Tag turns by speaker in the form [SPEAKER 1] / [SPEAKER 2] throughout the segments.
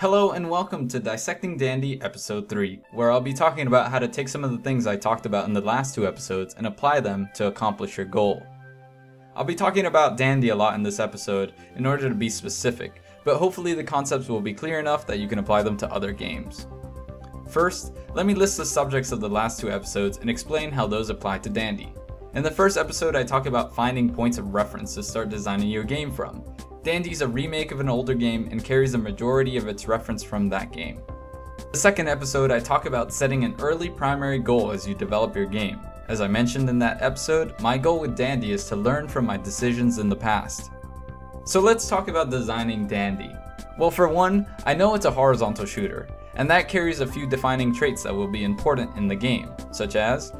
[SPEAKER 1] Hello and welcome to Dissecting Dandy Episode 3, where I'll be talking about how to take some of the things I talked about in the last two episodes and apply them to accomplish your goal. I'll be talking about Dandy a lot in this episode in order to be specific, but hopefully the concepts will be clear enough that you can apply them to other games. First, let me list the subjects of the last two episodes and explain how those apply to Dandy. In the first episode I talk about finding points of reference to start designing your game from. Dandy's a remake of an older game and carries the majority of its reference from that game. The second episode I talk about setting an early primary goal as you develop your game. As I mentioned in that episode, my goal with Dandy is to learn from my decisions in the past. So let's talk about designing Dandy. Well, for one, I know it's a horizontal shooter, and that carries a few defining traits that will be important in the game, such as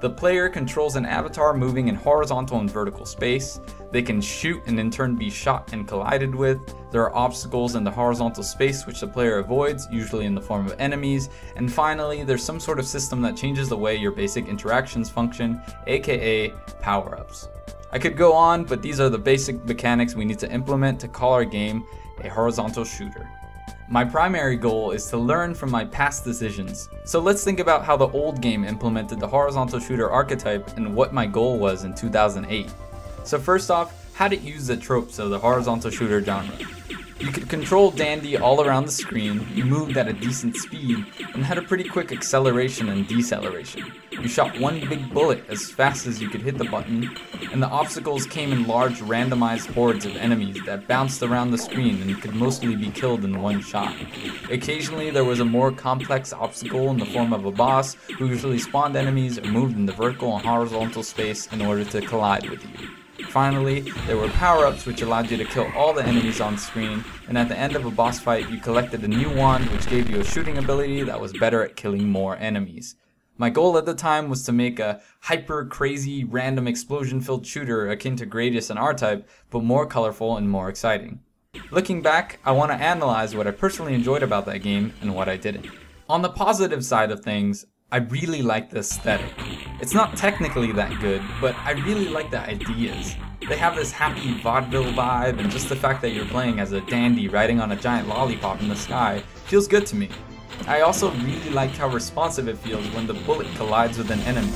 [SPEAKER 1] the player controls an avatar moving in horizontal and vertical space. They can shoot and in turn be shot and collided with. There are obstacles in the horizontal space which the player avoids, usually in the form of enemies. And finally, there's some sort of system that changes the way your basic interactions function, aka power-ups. I could go on, but these are the basic mechanics we need to implement to call our game a horizontal shooter. My primary goal is to learn from my past decisions. So let's think about how the old game implemented the horizontal shooter archetype and what my goal was in 2008. So first off, how to use the tropes of the horizontal shooter genre. You could control Dandy all around the screen, you moved at a decent speed, and had a pretty quick acceleration and deceleration. You shot one big bullet as fast as you could hit the button, and the obstacles came in large randomized hordes of enemies that bounced around the screen and could mostly be killed in one shot. Occasionally there was a more complex obstacle in the form of a boss who usually spawned enemies or moved in the vertical and horizontal space in order to collide with you. Finally, there were power-ups which allowed you to kill all the enemies on screen, and at the end of a boss fight you collected a new wand which gave you a shooting ability that was better at killing more enemies. My goal at the time was to make a hyper crazy random explosion filled shooter akin to Gradius and R-Type, but more colorful and more exciting. Looking back, I want to analyze what I personally enjoyed about that game and what I didn't. On the positive side of things, I really like the aesthetic. It's not technically that good, but I really like the ideas. They have this happy vaudeville vibe, and just the fact that you're playing as a dandy riding on a giant lollipop in the sky feels good to me. I also really liked how responsive it feels when the bullet collides with an enemy.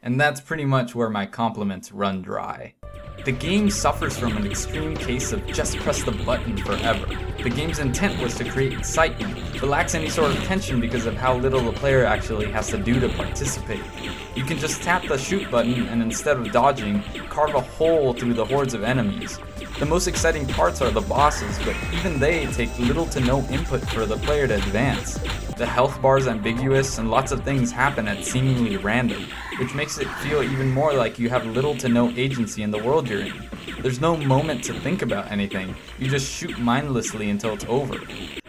[SPEAKER 1] And that's pretty much where my compliments run dry. The game suffers from an extreme case of just press the button forever. The game's intent was to create excitement, but lacks any sort of tension because of how little the player actually has to do to participate. You can just tap the shoot button and instead of dodging, carve a hole through the hordes of enemies. The most exciting parts are the bosses, but even they take little to no input for the player to advance. The health bar is ambiguous and lots of things happen at seemingly random, which makes it feel even more like you have little to no agency in the world you're in. There's no moment to think about anything, you just shoot mindlessly until it's over.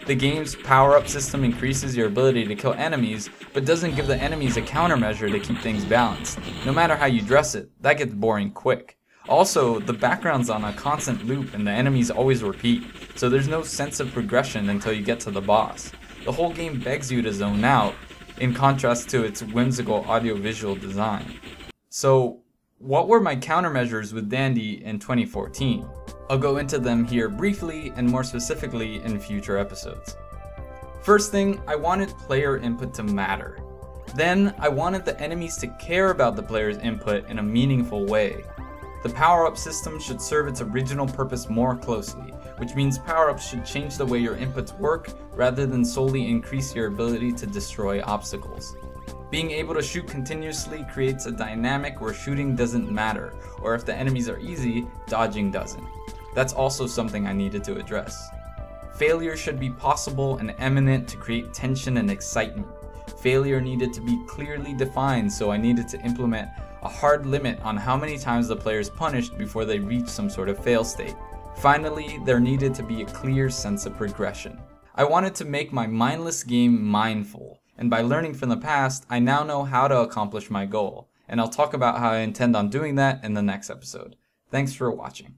[SPEAKER 1] The game's power-up system increases your ability to kill enemies, but doesn't give the enemies a countermeasure to keep things balanced. No matter how you dress it, that gets boring quick. Also, the background's on a constant loop and the enemies always repeat, so there's no sense of progression until you get to the boss. The whole game begs you to zone out, in contrast to its whimsical audiovisual design. So, what were my countermeasures with Dandy in 2014? I'll go into them here briefly and more specifically in future episodes. First thing, I wanted player input to matter. Then, I wanted the enemies to care about the player's input in a meaningful way. The power-up system should serve its original purpose more closely, which means power-ups should change the way your inputs work rather than solely increase your ability to destroy obstacles. Being able to shoot continuously creates a dynamic where shooting doesn't matter, or if the enemies are easy, dodging doesn't. That's also something I needed to address. Failure should be possible and imminent to create tension and excitement. Failure needed to be clearly defined, so I needed to implement a hard limit on how many times the player is punished before they reach some sort of fail state. Finally, there needed to be a clear sense of progression. I wanted to make my mindless game mindful, and by learning from the past, I now know how to accomplish my goal, and I'll talk about how I intend on doing that in the next episode. Thanks for watching.